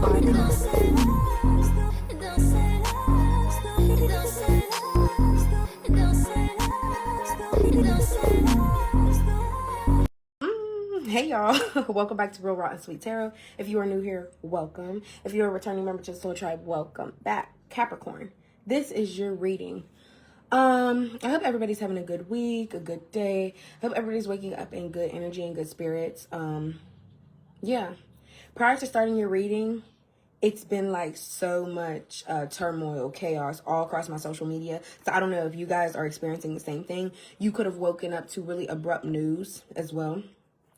Hey y'all, welcome back to Real Raw and Sweet Tarot. If you are new here, welcome. If you're a returning member to the Soul Tribe, welcome back. Capricorn, this is your reading. I hope everybody's having a good week, a good day. I hope everybody's waking up in good energy and good spirits. Yeah. Prior to starting your reading, it's been like so much turmoil, chaos all across my social media. So I don't know if you guys are experiencing the same thing. You could have woken up to really abrupt news as well.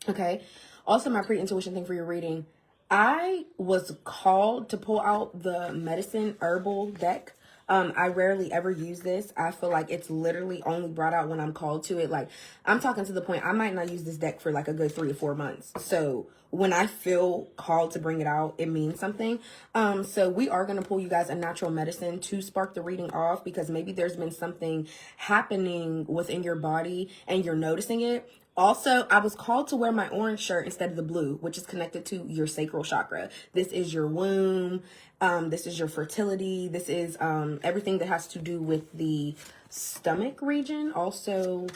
Okay. Also, my pre-intuition thing for your reading. I was called to pull out the medicine herbal deck. I rarely ever use this. I feel like it's literally only brought out when I'm called to it. Like, I'm talking to the point I might not use this deck for like a good 3 to 4 months. So when I feel called to bring it out, it means something. So we are going to pull you guys a natural medicine to spark the reading off, because maybe there's been something happening within your body and you're noticing it. Also, I was called to wear my orange shirt instead of the blue, which is connected to your sacral chakra. This is your womb. This is your fertility. This is everything that has to do with the stomach region. Also,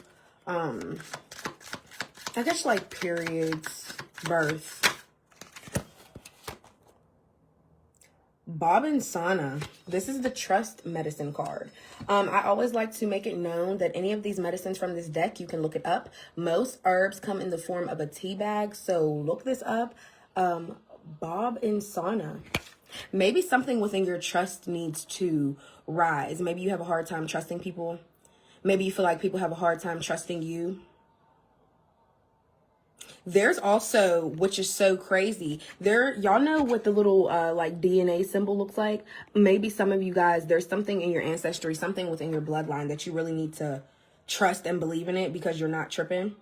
I guess like periods, birth. Bob and Sana. This is the trust medicine card. I always like to make it known that any of these medicines from this deck, you can look it up. Most herbs come in the form of a tea bag, so look this up. Bob and Sana. Maybe something within your trust needs to rise. Maybe you have a hard time trusting people. Maybe you feel like people have a hard time trusting you. There's also, which is so crazy, y'all know what the little like DNA symbol looks like. Maybe some of you guys, there's something in your ancestry, something within your bloodline that you really need to trust and believe in it because you're not tripping.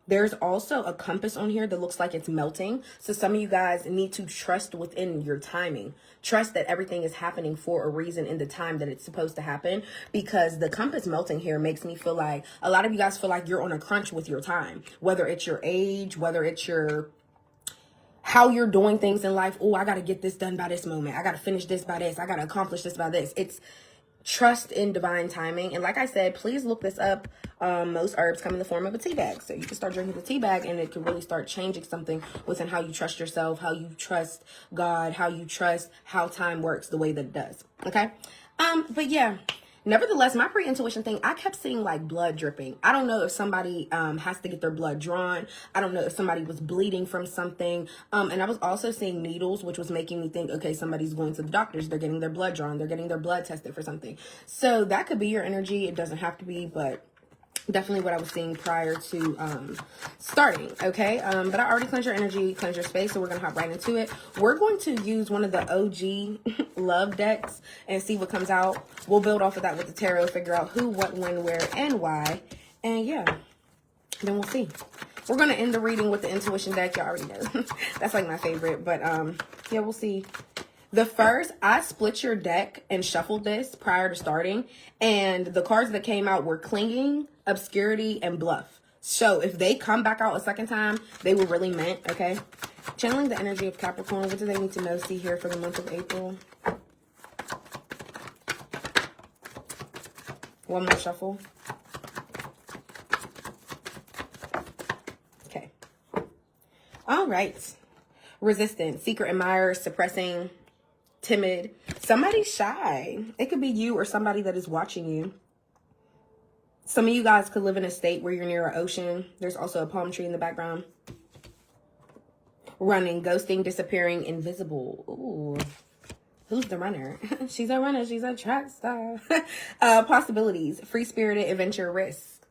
There's also a compass on here that looks like it's melting. So some of you guys need to trust within your timing. Trust that everything is happening for a reason in the time that it's supposed to happen. Because the compass melting here makes me feel like a lot of you guys feel like you're on a crunch with your time. Whether it's your age, whether it's how you're doing things in life. Oh, I got to get this done by this moment. I got to finish this by this. I got to accomplish this by this. It's trust in divine timing. And like I said, please look this up. Most herbs come in the form of a tea bag. So you can start drinking the tea bag and it can really start changing something within how you trust yourself, how you trust God, how you trust how time works the way that it does. Okay. But yeah, nevertheless, my pre-intuition thing, I kept seeing like blood dripping. I don't know if somebody has to get their blood drawn. I don't know if somebody was bleeding from something. And I was also seeing needles, which was making me think, okay, somebody's going to the doctors. They're getting their blood drawn. They're getting their blood tested for something. So that could be your energy. It doesn't have to be, but definitely what I was seeing prior to starting. Okay. But I already cleansed your energy, cleansed your space. So we're going to hop right into it. We're going to use one of the OG love decks and see what comes out. We'll build off of that with the tarot, figure out who, what, when, where, and why. And yeah, then we'll see. We're going to end the reading with the intuition deck. Y'all already know. That's like my favorite. But yeah, we'll see. The first, I split your deck and shuffled this prior to starting. And the cards that came out were clinging, obscurity, and bluff. So if they come back out a second time, they were really meant, okay? Channeling the energy of Capricorn. What do they need to know, see here for the month of April? One more shuffle. Okay. All right. Resistant, secret admirer, suppressing, timid. Somebody's shy. It could be you or somebody that is watching you. Some of you guys could live in a state where you're near an ocean. There's also a palm tree in the background. Running, ghosting, disappearing, invisible. Ooh. Who's the runner? She's a runner. She's a track star. Possibilities. Free-spirited, adventure, risk.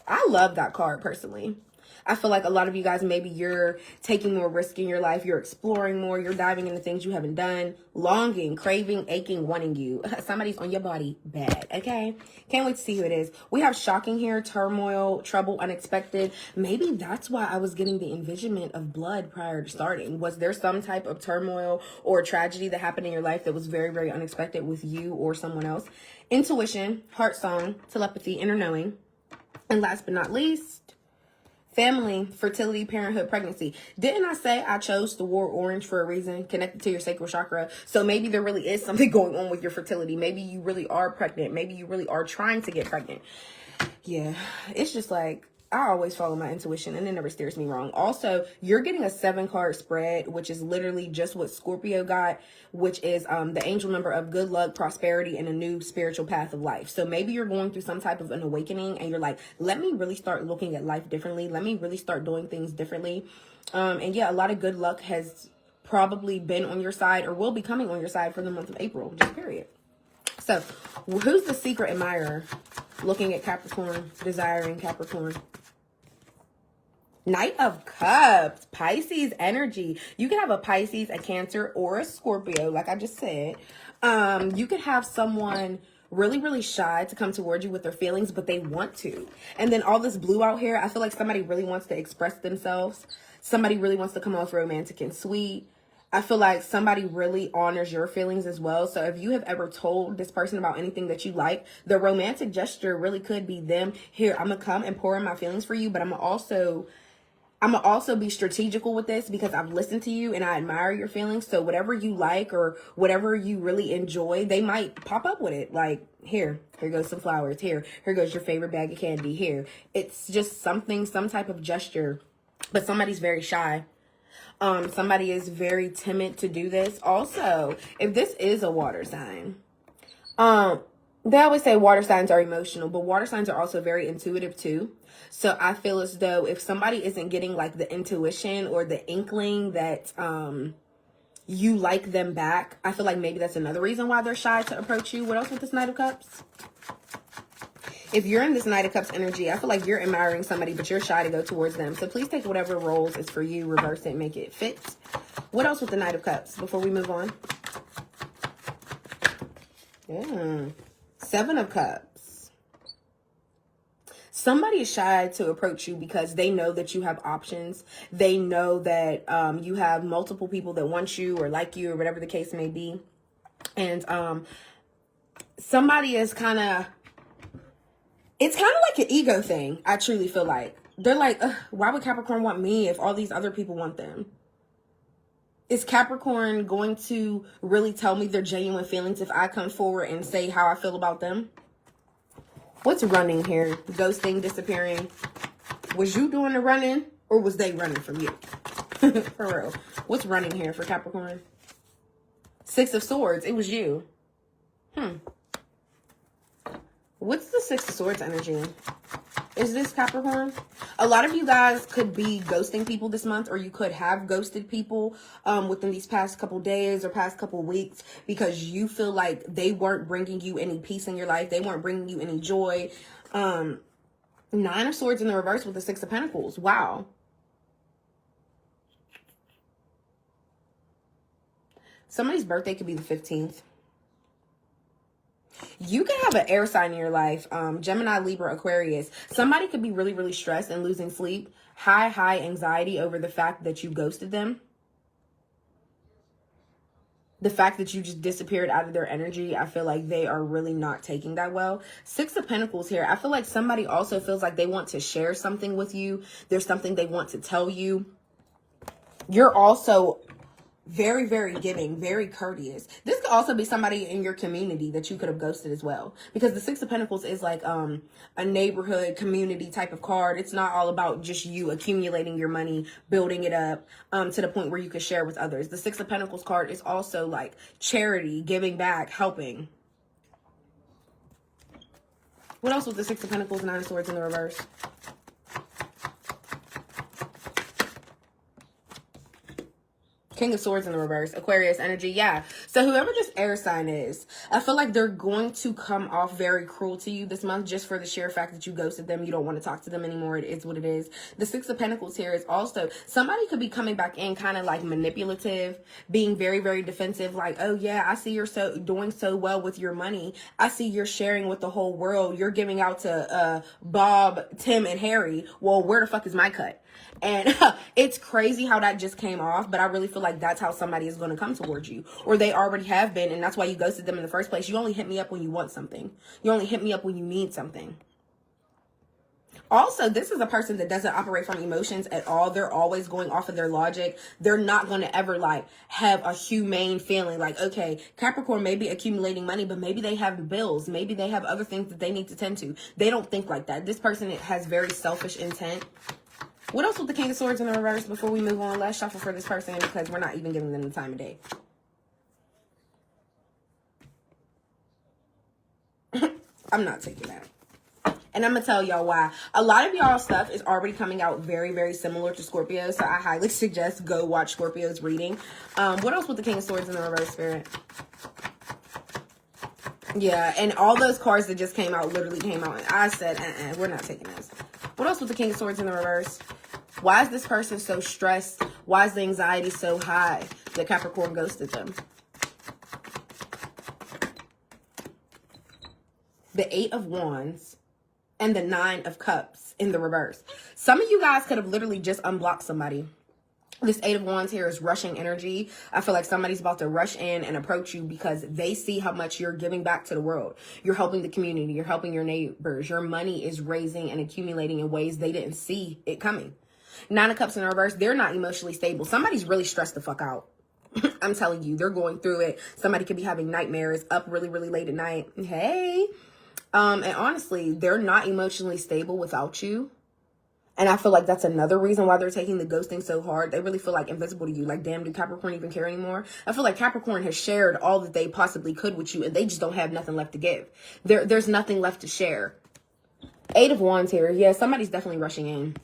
I love that card personally. I feel like a lot of you guys, maybe you're taking more risk in your life. You're exploring more. You're diving into things you haven't done. Longing, craving, aching, wanting you. Somebody's on your body bad, okay? Can't wait to see who it is. We have shocking here, turmoil, trouble, unexpected. Maybe that's why I was getting the envisionment of blood prior to starting. Was there some type of turmoil or tragedy that happened in your life that was very, very unexpected with you or someone else? Intuition, heart song, telepathy, inner knowing. And last but not least, Family, fertility, parenthood, pregnancy. Didn't I say I chose the word orange for a reason, connected to your sacral chakra? So maybe there really is something going on with your fertility. Maybe you really are pregnant. Maybe you really are trying to get pregnant. Yeah, it's just like, I always follow my intuition and it never steers me wrong. Also, you're getting a 7-card spread, which is literally just what Scorpio got, which is the angel number of good luck, prosperity, and a new spiritual path of life. So maybe you're going through some type of an awakening and you're like, let me really start looking at life differently. Let me really start doing things differently. And yeah, a lot of good luck has probably been on your side or will be coming on your side for the month of April, just period. So who's the secret admirer? Looking at Capricorn, desiring Capricorn. Knight of Cups, Pisces energy. You can have a Pisces, a Cancer, or a Scorpio, like I just said. You could have someone really, really shy to come towards you with their feelings, but they want to. And then all this blue out here, I feel like somebody really wants to express themselves. Somebody really wants to come off romantic and sweet. I feel like somebody really honors your feelings as well. So if you have ever told this person about anything that you like, the romantic gesture really could be them. Here, I'm going to come and pour in my feelings for you, but I'm going to also be strategical with this because I've listened to you and I admire your feelings. So whatever you like or whatever you really enjoy, they might pop up with it. Like, here goes some flowers. Here goes your favorite bag of candy. Here. It's just something, some type of gesture, but somebody's very shy. Somebody is very timid to do this. Also, if this is a water sign, they always say water signs are emotional, but water signs are also very intuitive too. So I feel as though if somebody isn't getting like the intuition or the inkling that you like them back, I feel like maybe that's another reason why they're shy to approach you. What else with this Knight of Cups? If you're in this Knight of Cups energy, I feel like you're admiring somebody, but you're shy to go towards them. So please take whatever roles is for you, reverse it, make it fit. What else with the Knight of Cups before we move on? Yeah. 7 of Cups. Somebody is shy to approach you because they know that you have options. They know that you have multiple people that want you or like you or whatever the case may be. And somebody is kind of... It's kind of like an ego thing, I truly feel like. They're like, why would Capricorn want me if all these other people want them? Is Capricorn going to really tell me their genuine feelings if I come forward and say how I feel about them? What's running here? Ghosting, disappearing. Was you doing the running or was they running from you? For real. What's running here for Capricorn? 6 of Swords. It was you. What's the 6 of Swords energy? Is this Capricorn? A lot of you guys could be ghosting people this month, or you could have ghosted people within these past couple days or past couple weeks because you feel like they weren't bringing you any peace in your life. They weren't bringing you any joy. 9 of Swords in the reverse with the 6 of Pentacles. Wow. Somebody's birthday could be the 15th. You can have an air sign in your life, Gemini, Libra, Aquarius. Somebody could be really, really stressed and losing sleep. High anxiety over the fact that you ghosted them. The fact that you just disappeared out of their energy, I feel like they are really not taking that well. 6 of Pentacles here. I feel like somebody also feels like they want to share something with you. There's something they want to tell you. You're also... very, very giving, very courteous. This could also be somebody in your community that you could have ghosted as well. Because the 6 of Pentacles is like a neighborhood community type of card. It's not all about just you accumulating your money, building it up to the point where you can share with others. The 6 of Pentacles card is also like charity, giving back, helping. What else with the 6 of Pentacles, 9 of Swords in the reverse? King of Swords in the reverse, Aquarius energy, yeah. So whoever this air sign is, I feel like they're going to come off very cruel to you this month just for the sheer fact that you ghosted them. You don't want to talk to them anymore. It is what it is. The 6 of Pentacles here is also, somebody could be coming back in kind of like manipulative, being very, very defensive. Like, oh yeah, I see you're doing so well with your money. I see you're sharing with the whole world. You're giving out to Bob, Tim, and Harry. Well, where the fuck is my cut? And it's crazy how that just came off, but I really feel like that's how somebody is going to come towards you, or they already have been, and that's why you ghosted them in the first place. You only hit me up when you want something. You only hit me up when you need something. Also, this is a person that doesn't operate from emotions at all. They're always going off of their logic. They're not going to ever like have a humane feeling like, okay, Capricorn may be accumulating money, but maybe they have bills. Maybe they have other things that they need to tend to. They don't think like that. This person has very selfish intent. What else with the King of Swords in the reverse before we move on? Let's shuffle for this person because we're not even giving them the time of day. I'm not taking that. And I'm going to tell y'all why. A lot of y'all stuff is already coming out very, very similar to Scorpio. So I highly suggest go watch Scorpio's reading. What else with the King of Swords in the reverse, Spirit? Yeah, and all those cards that just came out literally came out. And I said, we're not taking this. What else with the King of Swords in the reverse? Why is this person so stressed? Why is the anxiety so high that Capricorn ghosted them? The Eight of Wands and the Nine of Cups in the reverse. Some of you guys could have literally just unblocked somebody. This Eight of Wands here is rushing energy. I feel like somebody's about to rush in and approach you because they see how much you're giving back to the world. You're helping the community. You're helping your neighbors. Your money is raising and accumulating in ways they didn't see it coming. Nine of Cups in reverse. They're not emotionally stable. Somebody's really stressed the fuck out. I'm telling you, they're going through it. Somebody could be having nightmares, up really, really late at night. Hey. And honestly, they're not emotionally stable without you. And I feel like that's another reason why they're taking the ghosting so hard. They really feel like invisible to you. Like, damn, do Capricorn even care anymore? I feel like Capricorn has shared all that they possibly could with you, and they just don't have nothing left to give. There's nothing left to share. Eight of Wands here. Yeah, somebody's definitely rushing in.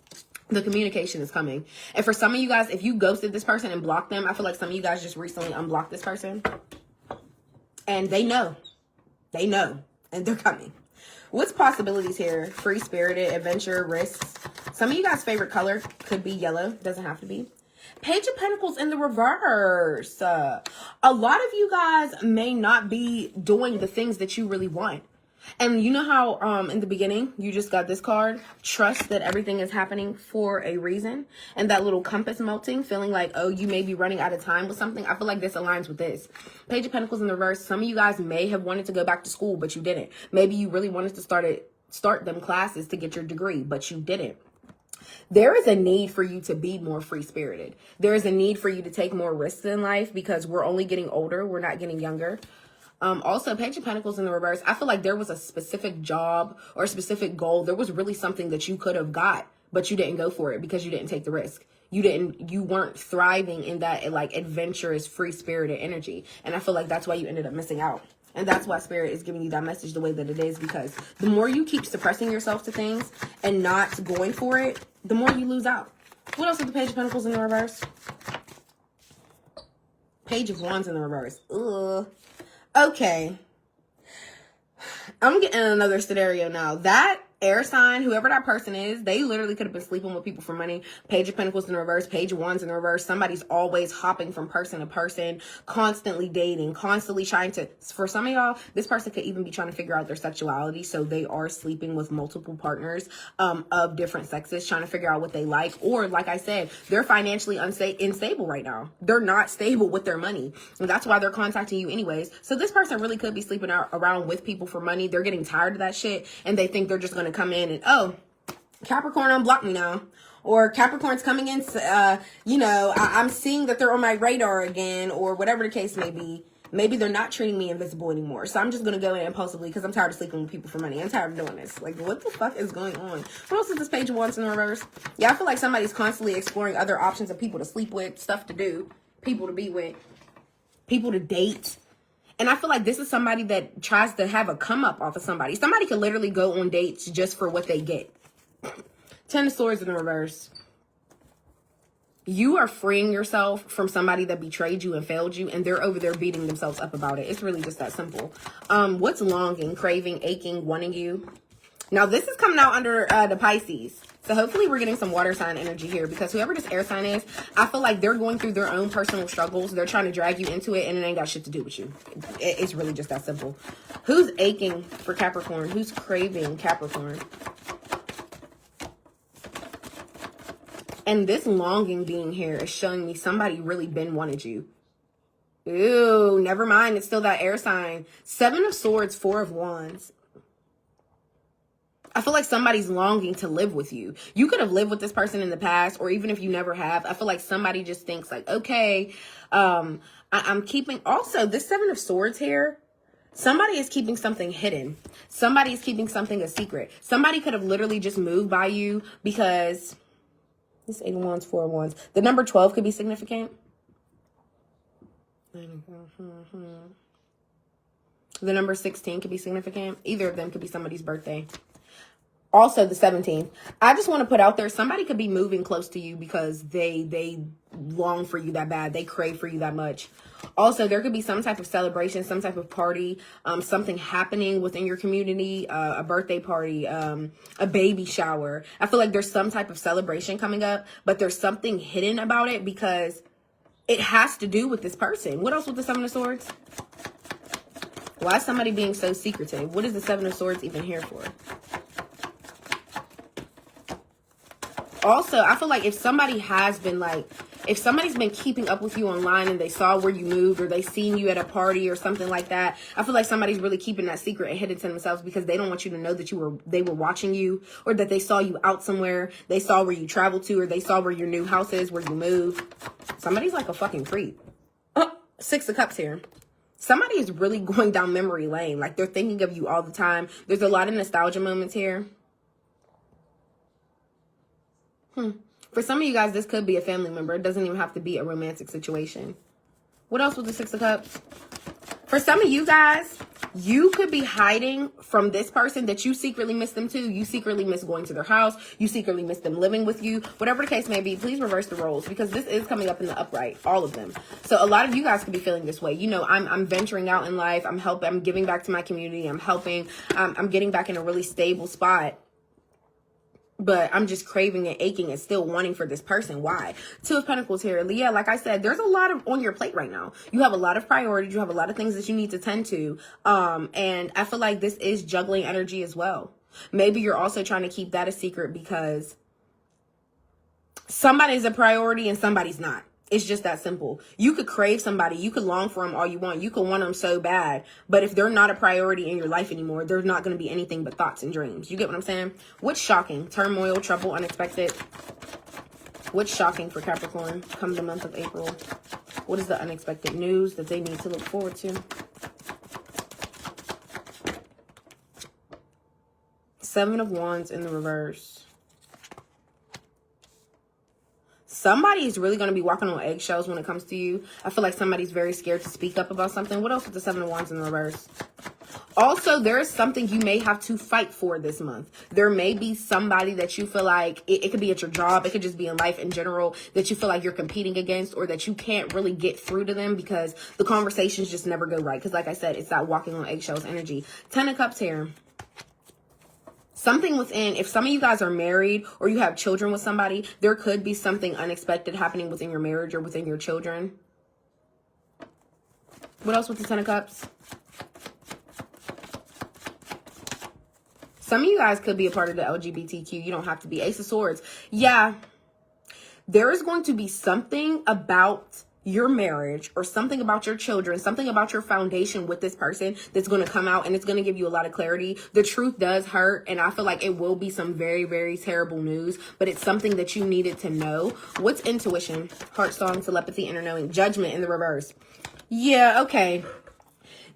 The communication is coming. And for some of you guys, if you ghosted this person and blocked them, I feel like some of you guys just recently unblocked this person. And they know. They know. And they're coming. What's possibilities here? Free-spirited, adventure, risks. Some of you guys' favorite color could be yellow. Doesn't have to be. Page of Pentacles in the reverse. A lot of you guys may not be doing the things that you really want. And you know how in the beginning, you just got this card? Trust that everything is happening for a reason. And that little compass melting, feeling like, oh, you may be running out of time with something. I feel like this aligns with this. Page of Pentacles in the reverse. Some of you guys may have wanted to go back to school, but you didn't. Maybe you really wanted to start them classes to get your degree, but you didn't. There is a need for you to be more free-spirited. There is a need for you to take more risks in life because we're only getting older. We're not getting younger. Also, Page of Pentacles in the reverse. I feel like there was a specific job or a specific goal. There was really something that you could have got, but you didn't go for it because you didn't take the risk. You weren't thriving in that like adventurous, free-spirited energy. And I feel like that's why you ended up missing out. And that's why Spirit is giving you that message the way that it is, because the more you keep suppressing yourself to things and not going for it, the more you lose out. What else is the Page of Pentacles in the reverse? Page of Wands in the reverse. Ugh. Okay, I'm getting another scenario now. That air sign, whoever that person is, they literally could have been sleeping with people for money. Page of Pentacles in the reverse, Page of Wands in the reverse. Somebody's always hopping from person to person, constantly dating, constantly trying to, for some of y'all, this person could even be trying to figure out their sexuality. So they are sleeping with multiple partners of different sexes, trying to figure out what they like. Or like I said, they're financially unstable right now. They're not stable with their money. And that's why they're contacting you anyways. So this person really could be sleeping around with people for money. They're getting tired of that shit. And they think they're just going to come in and, oh, Capricorn unblocked me now. Or Capricorn's coming in, I'm seeing that they're on my radar again, or whatever the case may be. Maybe they're not treating me invisible anymore. So I'm just going to go in impulsively because I'm tired of sleeping with people for money. I'm tired of doing this. Like, what the fuck is going on? What else is this Page of Wands in the reverse? Yeah, I feel like somebody's constantly exploring other options of people to sleep with, stuff to do, people to be with, people to date. And I feel like this is somebody that tries to have a come up off of somebody. Somebody could literally go on dates just for what they get. Ten of Swords in the reverse. You are freeing yourself from somebody that betrayed you and failed you, and they're over there beating themselves up about it. It's really just that simple. What's longing, craving, aching, wanting you? Now, this is coming out under the Pisces. So hopefully we're getting some water sign energy here, because whoever this air sign is, I feel like they're going through their own personal struggles. They're trying to drag you into it, and it ain't got shit to do with you. It's really just that simple. Who's aching for Capricorn? Who's craving Capricorn? And this longing being here is showing me somebody really been wanted you. Ooh, never mind. It's still that air sign. Seven of Swords, Four of Wands. I feel like somebody's longing to live with you. You could have lived with this person in the past, or even if you never have, I feel like somebody just thinks like, okay, I'm keeping, also this Seven of Swords here, somebody is keeping something hidden. Somebody is keeping something a secret. Somebody could have literally just moved by you because this 8 of Wands, 4 of Wands. The number 12 could be significant. The number 16 could be significant. Either of them could be somebody's birthday. Also, the 17th. I just want to put out there, somebody could be moving close to you because they long for you that bad. They crave for you that much. Also, there could be some type of celebration, some type of party, something happening within your community, a birthday party, a baby shower. I feel like there's some type of celebration coming up, but there's something hidden about it because it has to do with this person. What else with the Seven of Swords? Why is somebody being so secretive? What is the Seven of Swords even here for? Also, I feel like if somebody has been like, if somebody's been keeping up with you online and they saw where you moved or they seen you at a party or something like that, I feel like somebody's really keeping that secret and hidden to themselves because they don't want you to know that they were watching you, or that they saw you out somewhere, they saw where you traveled to, or they saw where your new house is, where you moved. Somebody's like a fucking creep. Oh, 6 of Cups here. Somebody is really going down memory lane. Like they're thinking of you all the time. There's a lot of nostalgia moments here. For some of you guys, this could be a family member. It doesn't even have to be a romantic situation. What else with the 6 of Cups? For some of you guys, you could be hiding from this person that you secretly miss them too. You secretly miss going to their house. You secretly miss them living with you. Whatever the case may be, please reverse the roles because this is coming up in the upright, all of them. So a lot of you guys could be feeling this way. You know, I'm venturing out in life. I'm giving back to my community. I'm helping. I'm getting back in a really stable spot. But I'm just craving and aching and still wanting for this person. Why? 2 of Pentacles here. Leah, like I said, there's a lot on your plate right now. You have a lot of priorities. You have a lot of things that you need to tend to. And I feel like this is juggling energy as well. Maybe you're also trying to keep that a secret because somebody's a priority and somebody's not. It's just that simple. You could crave somebody. You could long for them all you want. You could want them so bad. But if they're not a priority in your life anymore, there's not going to be anything but thoughts and dreams. You get what I'm saying? What's shocking? Turmoil, trouble, unexpected. What's shocking for Capricorn come the month of April? What is the unexpected news that they need to look forward to? 7 of Wands in the reverse. Somebody is really going to be walking on eggshells when it comes to you. I feel like somebody's very scared to speak up about something. What else with the 7 of Wands in the reverse? Also, there is something you may have to fight for this month. There may be somebody that you feel like, it could be at your job, it could just be in life in general, that you feel like you're competing against, or that you can't really get through to them because the conversations just never go right. Because like I said, it's that walking on eggshells energy. 10 of Cups here. Something within, if some of you guys are married or you have children with somebody, there could be something unexpected happening within your marriage or within your children. What else with the 10 of Cups? Some of you guys could be a part of the LGBTQ. You don't have to be. Ace of Swords. Yeah, there is going to be something about your marriage or something about your children, something about your foundation with this person that's going to come out and it's going to give you a lot of clarity. The truth does hurt, and I feel like it will be some very, very terrible news, but it's something that you needed to know. What's intuition? Heart song, telepathy, inner knowing, judgment in the reverse. Yeah, okay.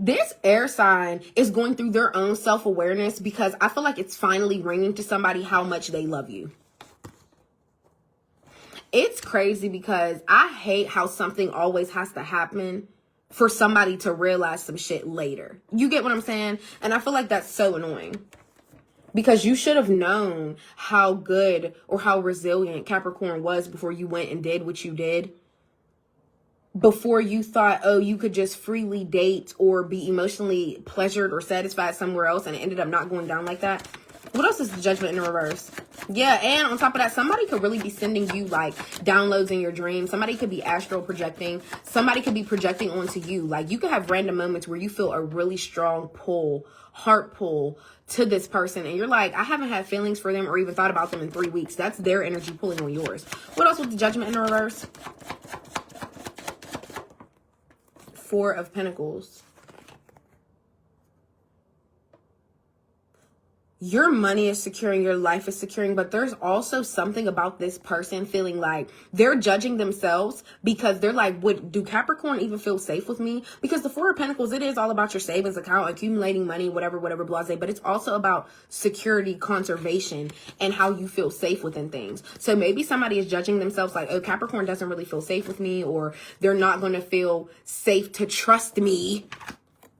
This air sign is going through their own self-awareness because I feel like it's finally ringing to somebody how much they love you. It's crazy because I hate how something always has to happen for somebody to realize some shit later. You get what I'm saying? And I feel like that's so annoying. Because you should have known how good or how resilient Capricorn was before you went and did what you did. Before you thought, oh, you could just freely date or be emotionally pleasured or satisfied somewhere else, and it ended up not going down like that. What else is the judgment in the reverse? Yeah, and on top of that, somebody could really be sending you like downloads in your dreams. Somebody could be astral projecting. Somebody could be projecting onto you. Like you could have random moments where you feel a really strong pull, heart pull to this person. And you're like, I haven't had feelings for them or even thought about them in 3 weeks. That's their energy pulling on yours. What else with the judgment in the reverse? 4 of Pentacles. your money is securing, your life is securing, but there's also something about this person feeling like they're judging themselves because they're like, do Capricorn even feel safe with me? Because the Four of Pentacles, it is all about your savings account, accumulating money, whatever, blase, but it's also about security, conservation, and how you feel safe within things. So maybe somebody is judging themselves like, oh, Capricorn doesn't really feel safe with me, or they're not going to feel safe to trust me.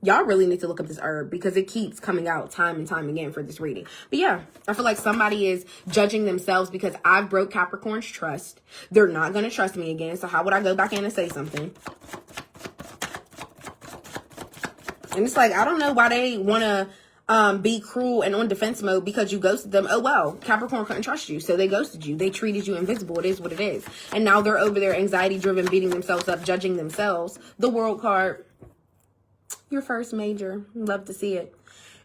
Y'all really need to look up this herb because it keeps coming out time and time again for this reading. But yeah, I feel like somebody is judging themselves because I've broke Capricorn's trust. They're not going to trust me again. So how would I go back in and say something? And it's like, I don't know why they want to be cruel and on defense mode because you ghosted them. Oh, well, Capricorn couldn't trust you, so they ghosted you. They treated you invisible. It is what it is. And now they're over there anxiety-driven, beating themselves up, judging themselves. The World card. Your first major. Love to see it.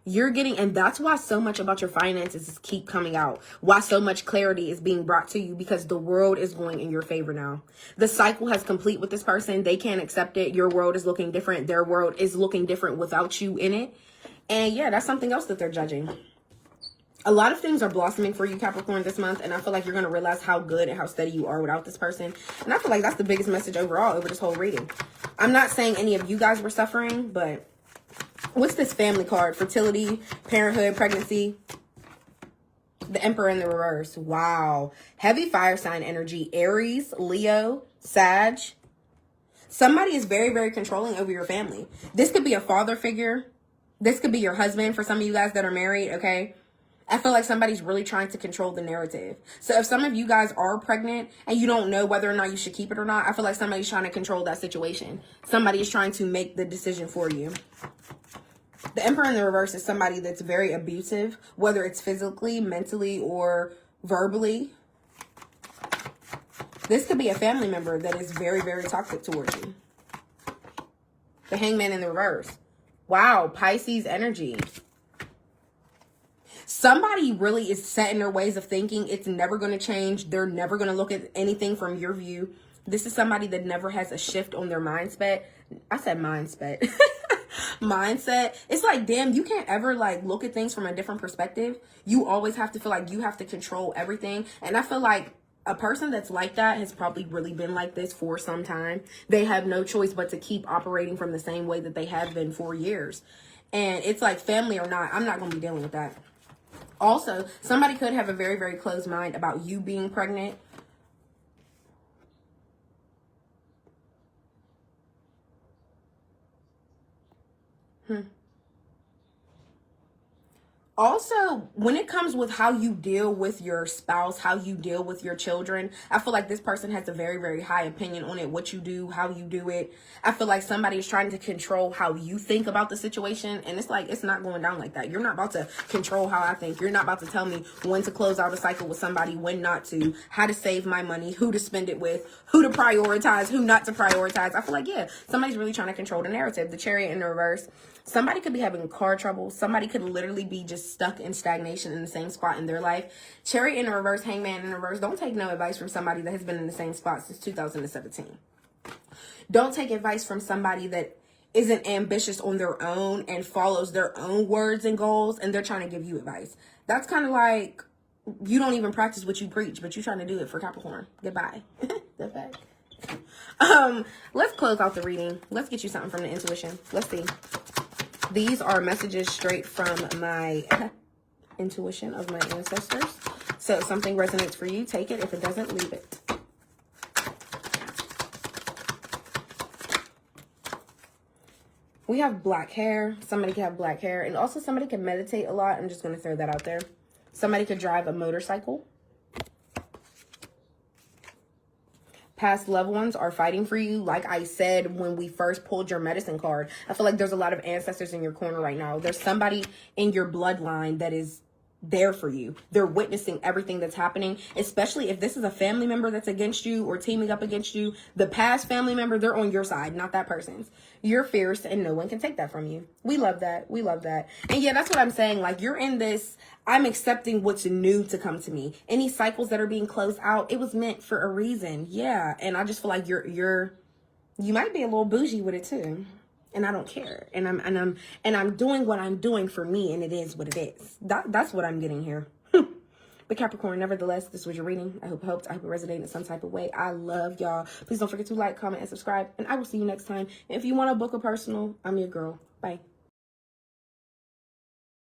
You're getting, and that's why so much about your finances keep coming out. Why so much clarity is being brought to you, because the world is going in your favor now. The cycle has complete with this person. They can't accept it. Your world is looking different. Their world is looking different without you in it. And yeah, that's something else that they're judging. A lot of things are blossoming for you, Capricorn, this month. And I feel like you're going to realize how good and how steady you are without this person. And I feel like that's the biggest message overall over this whole reading. I'm not saying any of you guys were suffering, but what's this family card? Fertility, parenthood, pregnancy. The Emperor in the reverse. Wow. Heavy fire sign energy. Aries, Leo, Sag. Somebody is very, very controlling over your family. This could be a father figure. This could be your husband for some of you guys that are married, okay? I feel like somebody's really trying to control the narrative. So if some of you guys are pregnant and you don't know whether or not you should keep it or not, I feel like somebody's trying to control that situation. Somebody is trying to make the decision for you. The Emperor in the reverse is somebody that's very abusive, whether it's physically, mentally, or verbally. This could be a family member that is very, very toxic towards you. The Hangman in the reverse. Wow, Pisces energy. Somebody really is set in their ways of thinking. It's never going to change. They're never going to look at anything from your view. This is somebody that never has a shift on their mindset. I said mindset. Mindset. It's like, damn, you can't ever like look at things from a different perspective. You always have to feel like you have to control everything. And I feel like a person that's like that has probably really been like this for some time. They have no choice but to keep operating from the same way that they have been for years. And it's like, family or not, I'm not going to be dealing with that. Also, somebody could have a very, very closed mind about you being pregnant. Also, when it comes with how you deal with your spouse, how you deal with your children, I feel like this person has a very, very high opinion on it, what you do, how you do it. I feel like somebody is trying to control how you think about the situation. And it's like, it's not going down like that. You're not about to control how I think. You're not about to tell me when to close out a cycle with somebody, when not to, how to save my money, who to spend it with, who to prioritize, who not to prioritize. I feel like, yeah, somebody's really trying to control the narrative. The Chariot in the reverse. Somebody could be having car trouble. Somebody could literally be just stuck in stagnation in the same spot in their life. Chariot in the reverse, Hangman in the reverse. Don't take no advice from somebody that has been in the same spot since 2017. Don't take advice from somebody that isn't ambitious on their own and follows their own words and goals, and they're trying to give you advice. That's kind of like, you don't even practice what you preach, but you're trying to do it for Capricorn. Goodbye. Goodbye. Let's close out the reading. Let's get you something from the intuition. Let's see. These are messages straight from my intuition of my ancestors. So if something resonates for you, take it. If it doesn't, leave it. We have black hair. Somebody can have black hair. And also somebody can meditate a lot. I'm just going to throw that out there. Somebody could drive a motorcycle. Past loved ones are fighting for you. Like I said when we first pulled your medicine card, I feel like there's a lot of ancestors in your corner right now. There's somebody in your bloodline that is there for you. They're witnessing everything that's happening, especially if this is a family member that's against you or teaming up against you. The past family member, they're on your side, not that person's. You're fierce and no one can take that from you. We love that. We love that. And yeah, that's what I'm saying. Like, you're in this, I'm accepting what's new to come to me. Any cycles that are being closed out, it was meant for a reason. Yeah. And I just feel like you might be a little bougie with it too. And I don't care. And I'm doing what I'm doing for me, and it is what it is. That's what I'm getting here. But Capricorn, nevertheless, this was your reading. I hope it helped. I hope it resonated in some type of way. I love y'all. Please don't forget to like, comment, and subscribe. And I will see you next time. And if you want to book a personal, I'm your girl. Bye.